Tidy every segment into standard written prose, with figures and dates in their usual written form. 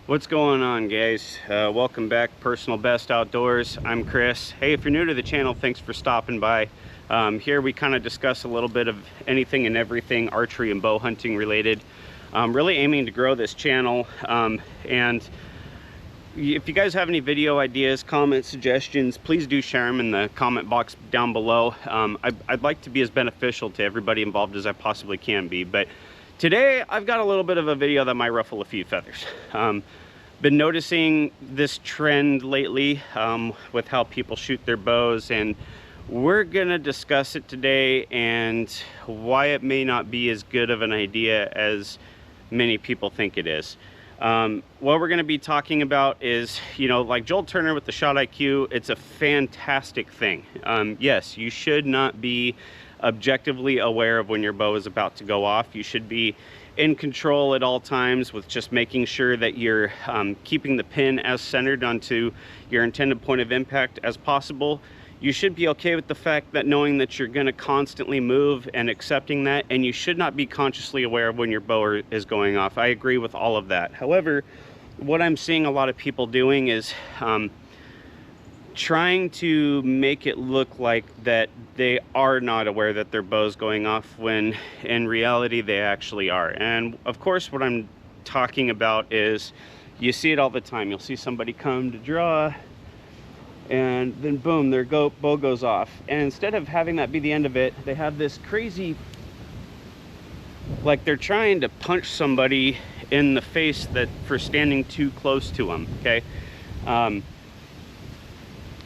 What's going on, guys? Welcome back, Personal Best Outdoors. I'm Chris. Hey, if you're new to the channel, thanks for stopping by. Here we kind of discuss a little bit of anything and everything archery and bow hunting related. Really aiming to grow this channel, and if you guys have any video ideas, comments, suggestions, please do share them in the comment box down below. I'd like to be as beneficial to everybody involved as I possibly can be, but today I've got a little bit of a video that might ruffle a few feathers. Been noticing this trend lately with how people shoot their bows, and we're gonna discuss it today and why it may not be as good of an idea as many people think it is. What we're going to be talking about is, like Joel Turner with the Shot IQ, it's a fantastic thing. Yes, you should not be objectively aware of when your bow is about to go off. You should be in control at all times with just making sure that you're keeping the pin as centered onto your intended point of impact as possible. You should be okay with the fact that knowing that you're going to constantly move and accepting that, and you should not be consciously aware of when your bow is going off. I agree with all of that. However, what I'm seeing a lot of people doing is trying to make it look like that they are not aware that their bow's going off, when in reality they actually are. And of course, what I'm talking about is, you see it all the time. You'll see somebody come to draw, and then boom, their bow goes off, and instead of having that be the end of it, they have this crazy, like they're trying to punch somebody in the face for standing too close to them. Okay,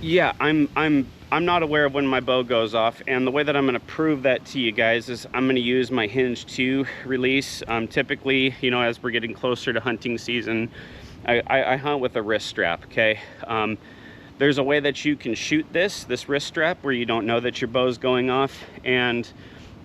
yeah, I'm not aware of when my bow goes off, and the way that I'm going to prove that to you guys is I'm going to use my Hinge 2 release. Typically, as we're getting closer to hunting season, I hunt with a wrist strap. Okay. There's a way that you can shoot this wrist strap where you don't know that your bow's going off, and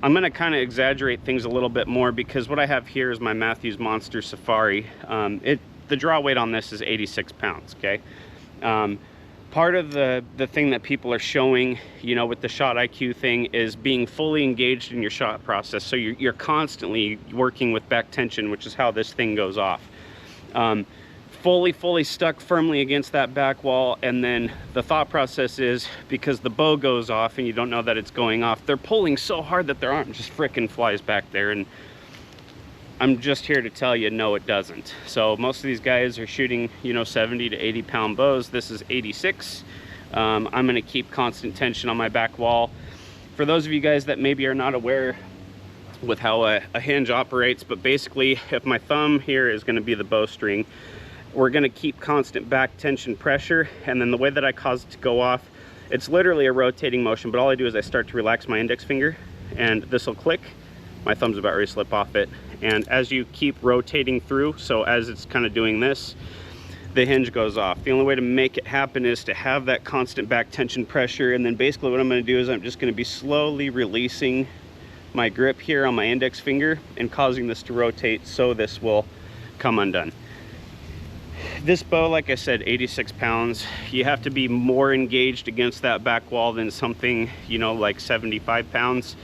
I'm going to kind of exaggerate things a little bit more, because what I have here is my Mathews Monster Safari. The draw weight on this is 86 pounds, okay? Part of the thing that people are showing, with the Shot IQ thing, is being fully engaged in your shot process. So you're constantly working with back tension, which is how this thing goes off. Fully stuck firmly against that back wall, and then the thought process is, because the bow goes off and you don't know that it's going off, they're pulling so hard that their arm just frickin' flies back there. And I'm just here to tell you, no, it doesn't. So most of these guys are shooting 70 to 80 pound bows. This is 86. I'm going to keep constant tension on my back wall. For those of you guys that maybe are not aware with how a hinge operates, but basically, if my thumb here is going to be the bowstring, we're going to keep constant back tension pressure, and then the way that I cause it to go off, it's literally a rotating motion, but all I do is I start to relax my index finger, and this will click. My thumb's about ready to slip off it, and as you keep rotating through, so as it's kind of doing this, the hinge goes off. The only way to make it happen is to have that constant back tension pressure, and then basically what I'm going to do is I'm just going to be slowly releasing my grip here on my index finger and causing this to rotate, so this will come undone. This bow, like I said, 86 pounds. You have to be more engaged against that back wall than something, like 75 pounds.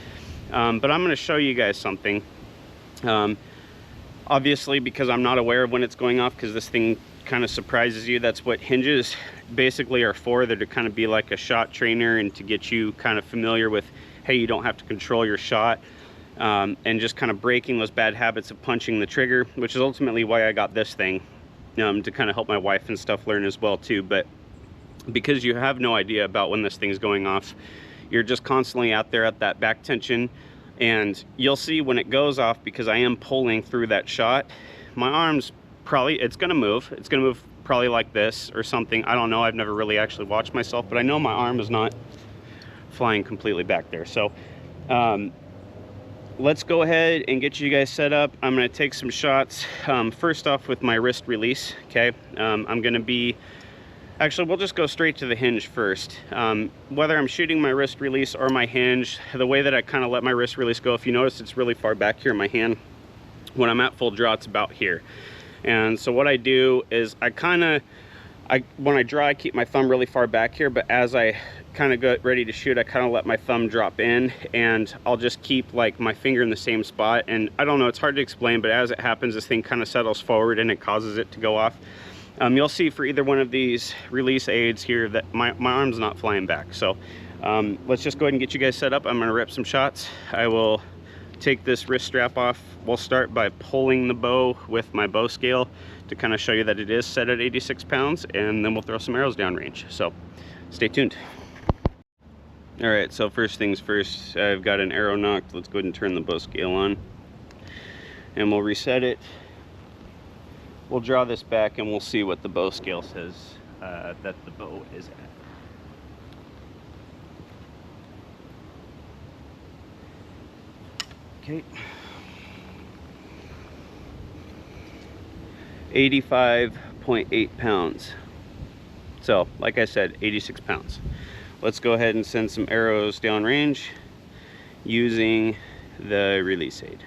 But I'm going to show you guys something. Obviously, because I'm not aware of when it's going off, because this thing kind of surprises you. That's what hinges basically are for. They're to kind of be like a shot trainer, and to get you kind of familiar with, hey, you don't have to control your shot. And just kind of breaking those bad habits of punching the trigger, which is ultimately why I got this thing. To kind of help my wife and stuff learn as well too. But because you have no idea about when this thing's going off, you're just constantly out there at that back tension, and you'll see when it goes off, because I am pulling through that shot, my arms it's gonna move probably like this or something. I don't know, I've never really actually watched myself, but I know my arm is not flying completely back there. So let's go ahead and get you guys set up. I'm going to take some shots. First off, with my wrist release. Okay, I'm going to be, actually, we'll just go straight to the hinge first. Whether I'm shooting my wrist release or my hinge, the way that I kind of let my wrist release go, if you notice, it's really far back here in my hand. When I'm at full draw, it's about here. And so what I do is when I draw, I keep my thumb really far back here, but as I kind of get ready to shoot, I kind of let my thumb drop in, and I'll just keep like my finger in the same spot. And I don't know, it's hard to explain, but as it happens, this thing kind of settles forward and it causes it to go off. You'll see for either one of these release aids here that my arm's not flying back. So let's just go ahead and get you guys set up. I'm gonna rip some shots. I will take this wrist strap off. We'll start by pulling the bow with my bow scale to kind of show you that it is set at 86 pounds, and then we'll throw some arrows downrange. So stay tuned. All right, so first things first, I've got an arrow nocked. Let's go ahead and turn the bow scale on, and we'll reset it. We'll draw this back and we'll see what the bow scale says that the bow is at. Okay. 85.8 pounds. So, like I said, 86 pounds. Let's go ahead and send some arrows downrange using the release aid.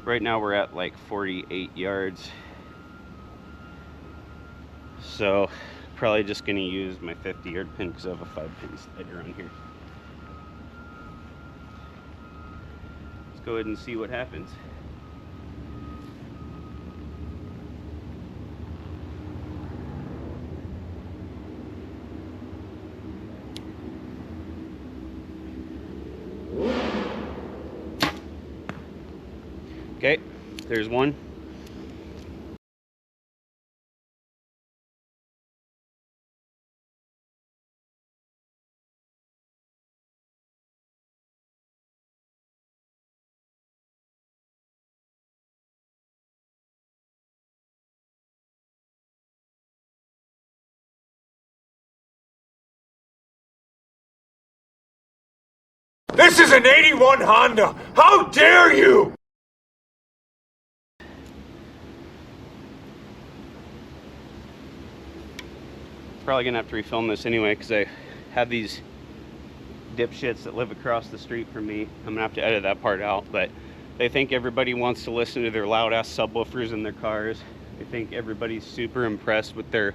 Right now we're at like 48 yards. So probably just gonna use my 50-yard pin because I have a 5-pin slider on here. Let's go ahead and see what happens. Okay, there's one. This is an 81 Honda! How dare you! Probably gonna have to refilm this anyway because I have these dipshits that live across the street from me. I'm gonna have to edit that part out, but they think everybody wants to listen to their loud ass subwoofers in their cars. They think everybody's super impressed with their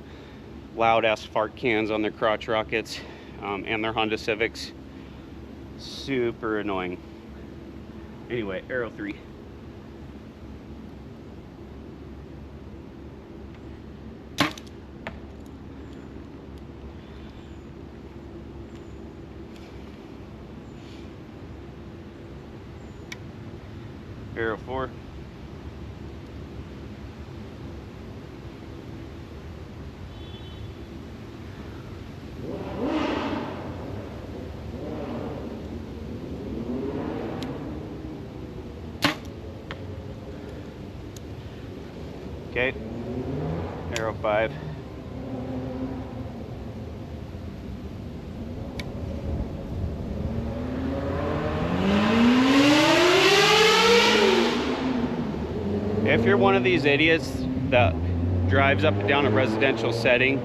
loud ass fart cans on their crotch rockets and their Honda Civics. Super annoying. Anyway, arrow 3. Arrow 4. Okay, arrow 5. If you're one of these idiots that drives up and down a residential setting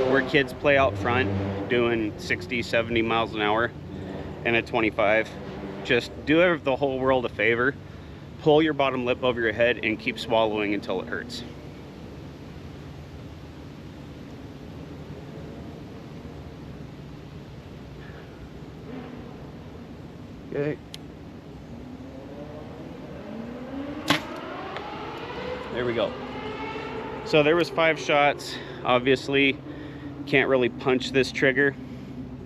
where kids play out front doing 60, 70 miles an hour and at 25, just do the whole world a favor. Pull your bottom lip over your head and keep swallowing until it hurts. Okay. There we go. So there was 5 shots. Obviously, can't really punch this trigger.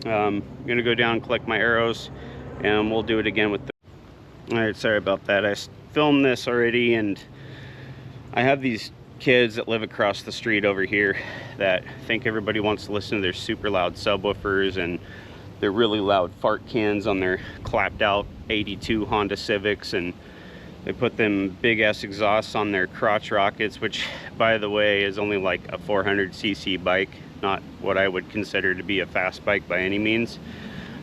I'm gonna go down, collect my arrows, and we'll do it again with the... All right, sorry about that. I filmed this already, and I have these kids that live across the street over here that think everybody wants to listen to their super loud subwoofers and their really loud fart cans on their clapped out 82 Honda Civics, and They put them big ass exhausts on their crotch rockets, which by the way is only like a 400cc bike, not what I would consider to be a fast bike by any means.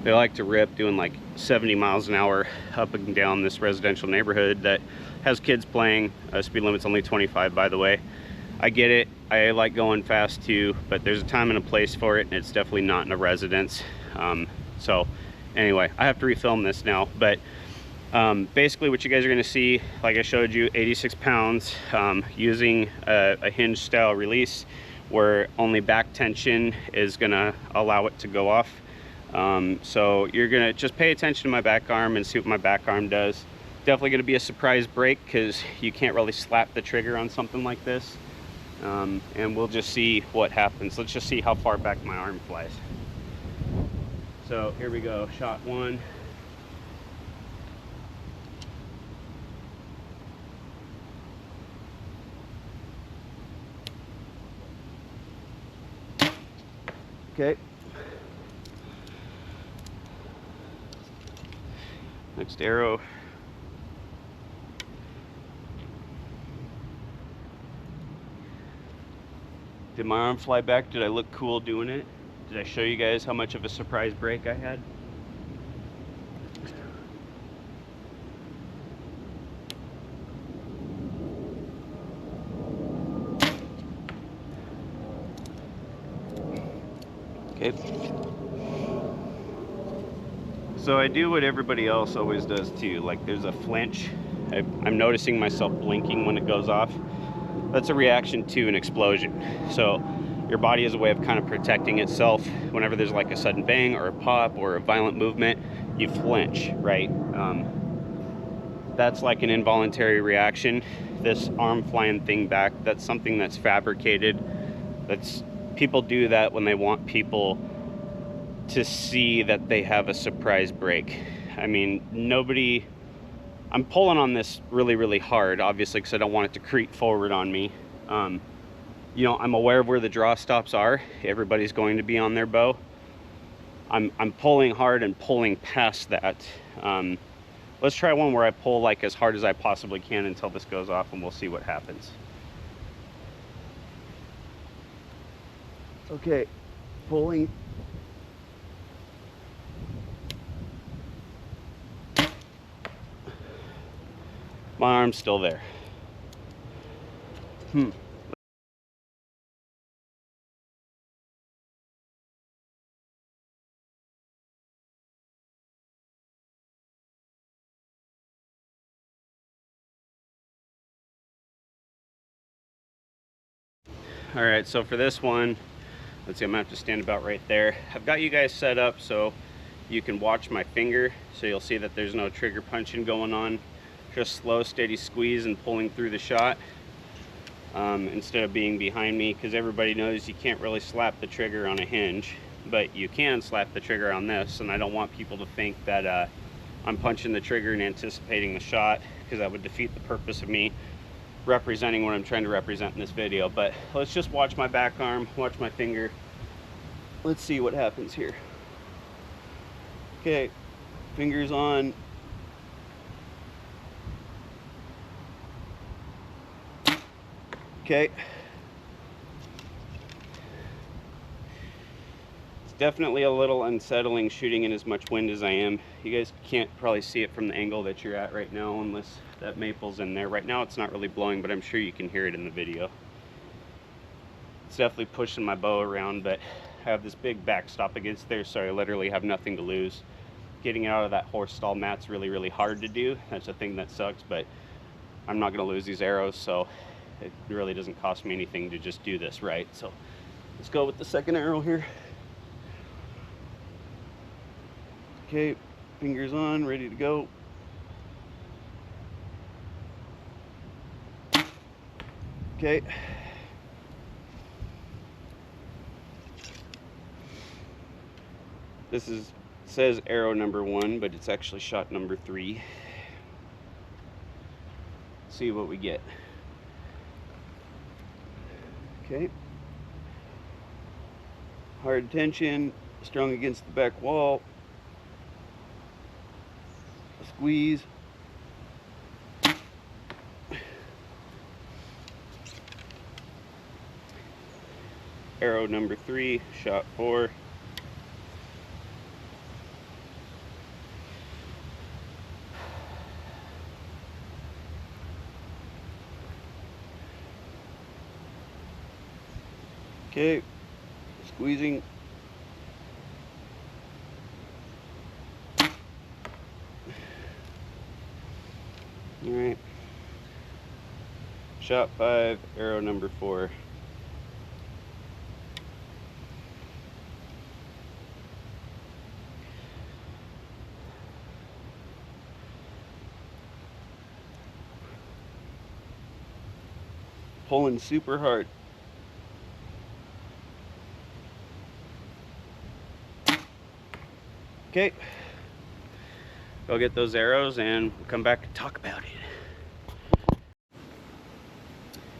They like to rip doing like 70 miles an hour up and down this residential neighborhood that has kids playing. Speed limit's only 25, by the way. I get it, I like going fast too, but there's a time and a place for it, and it's definitely not in a residence. So anyway, I have to refilm this now, but basically what you guys are going to see, like I showed you, 86 pounds, using a hinge style release where only back tension is going to allow it to go off. So you're going to just pay attention to my back arm and see what my back arm does. Definitely going to be a surprise break because you can't really slap the trigger on something like this. And we'll just see what happens. Let's just see how far back my arm flies. So here we go, shot one. Okay. Next arrow. Did my arm fly back? Did I look cool doing it? Did I show you guys how much of a surprise break I had? Okay. So I do what everybody else always does too. Like there's a flinch. I'm noticing myself blinking when it goes off. That's a reaction to an explosion. So your body is a way of kind of protecting itself. Whenever there's like a sudden bang or a pop or a violent movement, you flinch, right? That's like an involuntary reaction. This arm flying thing back, that's something that's fabricated. People do that when they want people to see that they have a surprise break. I mean, I'm pulling on this really, really hard, obviously, because I don't want it to creep forward on me. You know, I'm aware of where the draw stops are. Everybody's going to be on their bow. I'm pulling hard and pulling past that. Let's try one where I pull like as hard as I possibly can until this goes off, and we'll see what happens. Okay, pulling. My arm's still there. All right, so for this one, let's see, I'm gonna have to stand about right there. I've got you guys set up so you can watch my finger, so you'll see that there's no trigger punching going on. Just slow, steady squeeze and pulling through the shot, instead of being behind me, because everybody knows you can't really slap the trigger on a hinge, but you can slap the trigger on this, and I don't want people to think that I'm punching the trigger and anticipating the shot, because that would defeat the purpose of me representing what I'm trying to represent in this video. But let's just watch my back arm, watch my finger. Let's see what happens here. Okay, fingers on. Okay. It's definitely a little unsettling shooting in as much wind as I am. You guys can't probably see it from the angle that you're at right now unless that maple's in there. Right now it's not really blowing, but I'm sure you can hear it in the video. It's definitely pushing my bow around, but I have this big backstop against there, so I literally have nothing to lose. Getting out of that horse stall mat's really, really hard to do. That's the thing that sucks, but I'm not gonna lose these arrows, so it really doesn't cost me anything to just do this right. So let's go with the second arrow here. Okay, fingers on, ready to go. Okay. This says arrow number 1, but it's actually shot number 3. See what we get. Okay. Hard tension, strung against the back wall. Squeeze. arrow number 3, shot 4. Okay, squeezing. All right, shot 5, arrow number 4. Pulling super hard. Okay, go get those arrows and we'll come back and talk about it.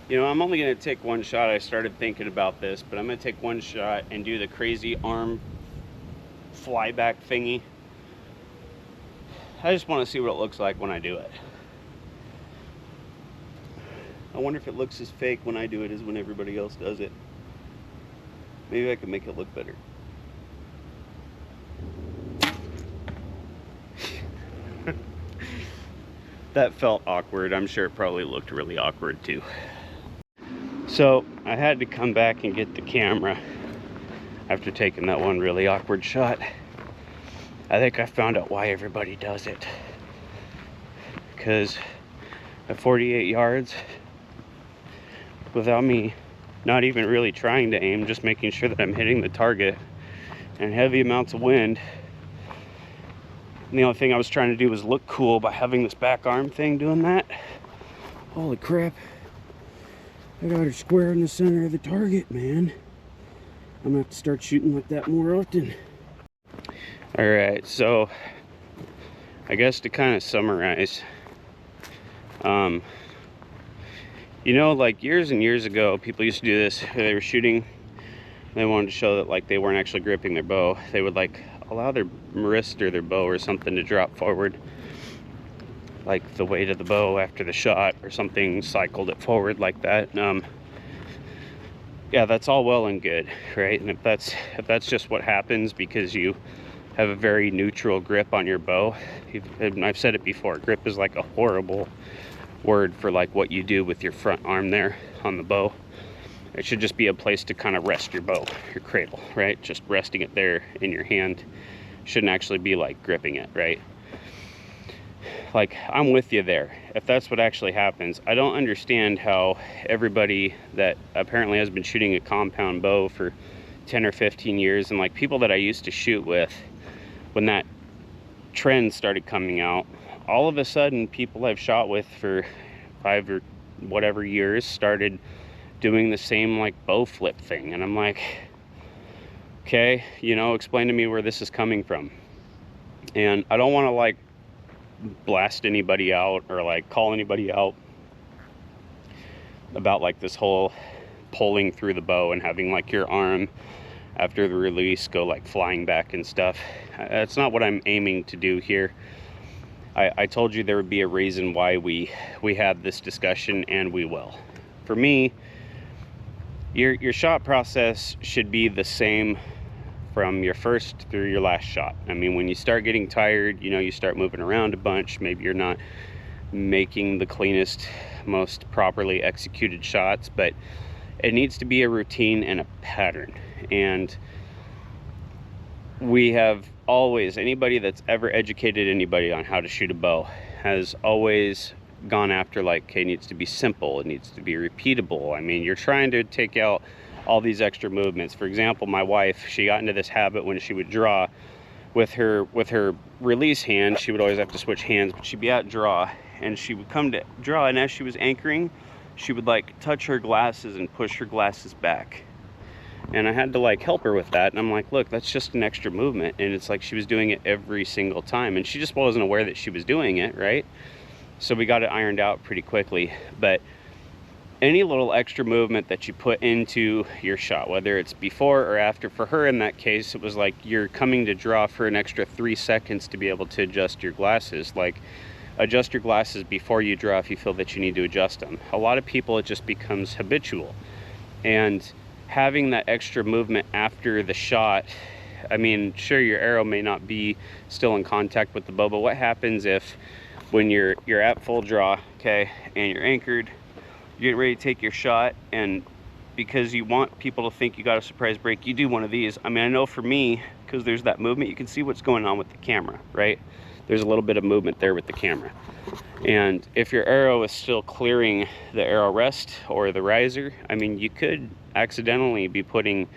You know, I'm only going to take one shot. I started thinking about this, but I'm going to take one shot and do the crazy arm flyback thingy. I just want to see what it looks like when I do it. I wonder if it looks as fake when I do it as when everybody else does it. Maybe I can make it look better. That felt awkward. I'm sure it probably looked really awkward too. So I had to come back and get the camera after taking that one really awkward shot. I think I found out why everybody does it. Because at 48 yards, without me not even really trying to aim, just making sure that I'm hitting the target, and heavy amounts of wind, and the only thing I was trying to do was look cool by having this back arm thing doing that. Holy crap. I got her square in the center of the target, man. I'm gonna have to start shooting like that more often. Alright, so I guess to kind of summarize, you know, like years and years ago, people used to do this. They were shooting, they wanted to show that like they weren't actually gripping their bow. They would like allow their wrist or their bow or something to drop forward, like the weight of the bow after the shot or something cycled it forward like that. Yeah, that's all well and good, right? And if that's just what happens because you have a very neutral grip on your bow, and I've said it before, grip is like a horrible word for like what you do with your front arm there on the bow. It should just be a place to kind of rest your bow, your cradle, right? Just resting it there in your hand. Shouldn't actually be like gripping it, right? Like, I'm with you there. If that's what actually happens, I don't understand how everybody that apparently has been shooting a compound bow for 10 or 15 years, and like people that I used to shoot with, when that trend started coming out, all of a sudden people I've shot with for 5 or whatever years started doing the same like bow flip thing, and I'm like, okay, you know, explain to me where this is coming from. And I don't want to like blast anybody out or like call anybody out about like this whole pulling through the bow and having like your arm after the release go like flying back and stuff. That's not what I'm aiming to do here. I told you there would be a reason why we had this discussion, and we will. For me, your shot process should be the same from your first through your last shot. I mean, when you start getting tired, you know, you start moving around a bunch, maybe you're not making the cleanest, most properly executed shots, but it needs to be a routine and a pattern. And we have always, anybody that's ever educated anybody on how to shoot a bow has always gone after like, okay, it needs to be simple, it needs to be repeatable. I mean, you're trying to take out all these extra movements. For example, my wife, she got into this habit when she would draw with her release hand. She would always have to switch hands, but she'd be at draw and she would come to draw, and as she was anchoring, she would like touch her glasses and push her glasses back. And I had to like help her with that, and I'm like, look, that's just an extra movement. And it's like she was doing it every single time, and she just wasn't aware that she was doing it, right? So we got it ironed out pretty quickly. But any little extra movement that you put into your shot, whether it's before or after, for her in that case, it was like you're coming to draw for an extra 3 seconds to be able to adjust your glasses. Like, adjust your glasses before you draw if you feel that you need to adjust them. A lot of people, it just becomes habitual. And having that extra movement after the shot, I mean, sure, your arrow may not be still in contact with the bow, but what happens if when you're at full draw, okay, and you're anchored, you're getting ready to take your shot, and because you want people to think you got a surprise break, you do one of these. I mean, I know for me, because there's that movement, you can see what's going on with the camera, right? There's a little bit of movement there with the camera. And if your arrow is still clearing the arrow rest or the riser, I mean, you could accidentally be putting,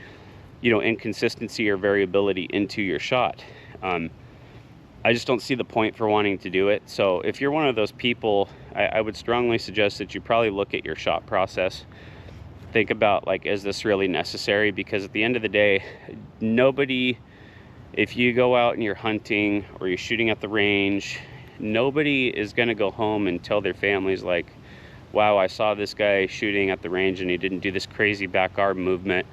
you know, inconsistency or variability into your shot. I just don't see the point for wanting to do it. So if you're one of those people, I would strongly suggest that you probably look at your shot process. Think about, like, is this really necessary? Because at the end of the day, nobody, if you go out and you're hunting or you're shooting at the range, nobody is going to go home and tell their families, like, wow, I saw this guy shooting at the range and he didn't do this crazy back arm movement.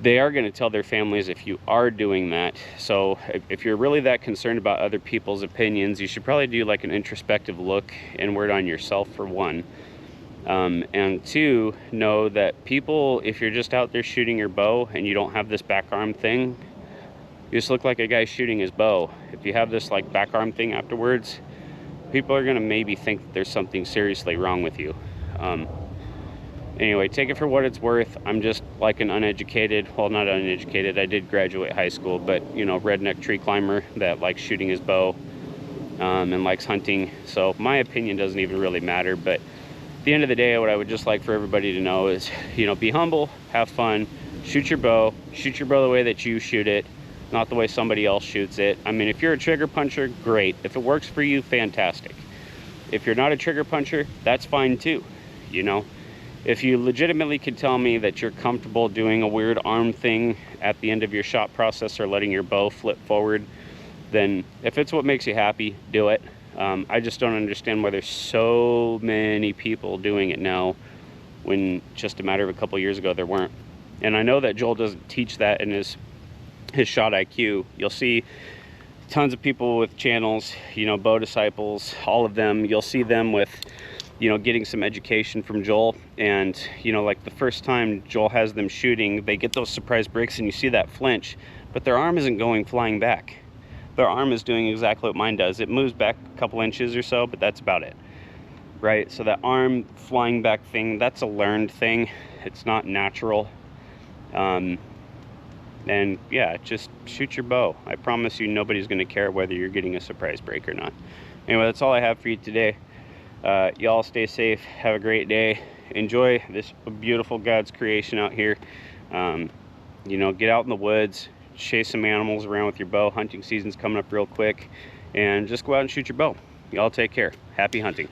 They are going to tell their families if you are doing that. So if you're really that concerned about other people's opinions, you should probably do like an introspective look inward on yourself, for one. And two, know that people, if you're just out there shooting your bow and you don't have this back arm thing, you just look like a guy shooting his bow. If you have this like back arm thing afterwards, people are going to maybe think that there's something seriously wrong with you. Anyway, take it for what it's worth. I'm just like an uneducated, well, not uneducated, I did graduate high school, but, you know, redneck tree climber that likes shooting his bow and likes hunting. So my opinion doesn't even really matter. But at the end of the day, what I would just like for everybody to know is, you know, be humble, have fun, shoot your bow the way that you shoot it, not the way somebody else shoots it. I mean, if you're a trigger puncher, great. If it works for you, fantastic. If you're not a trigger puncher, that's fine too, you know. If you legitimately can tell me that you're comfortable doing a weird arm thing at the end of your shot process or letting your bow flip forward, then if it's what makes you happy, do it. I just don't understand why there's so many people doing it now when just a matter of a couple years ago there weren't. And I know that Joel doesn't teach that in his shot IQ. You'll see tons of people with channels, you know, bow disciples, all of them. You'll see them with, you know, getting some education from Joel, and, you know, like the first time Joel has them shooting, they get those surprise breaks and you see that flinch, but their arm isn't going flying back. Their arm is doing exactly what mine does. It moves back a couple inches or so, but that's about it, right? So that arm flying back thing, that's a learned thing. It's not natural. And yeah, just shoot your bow. I promise you nobody's going to care whether you're getting a surprise break or not. Anyway, that's all I have for you today. Y'all stay safe, have a great day, enjoy this beautiful God's creation out here. You know, get out in the woods, chase some animals around with your bow. Hunting season's coming up real quick, and just go out and shoot your bow. Y'all take care. Happy hunting.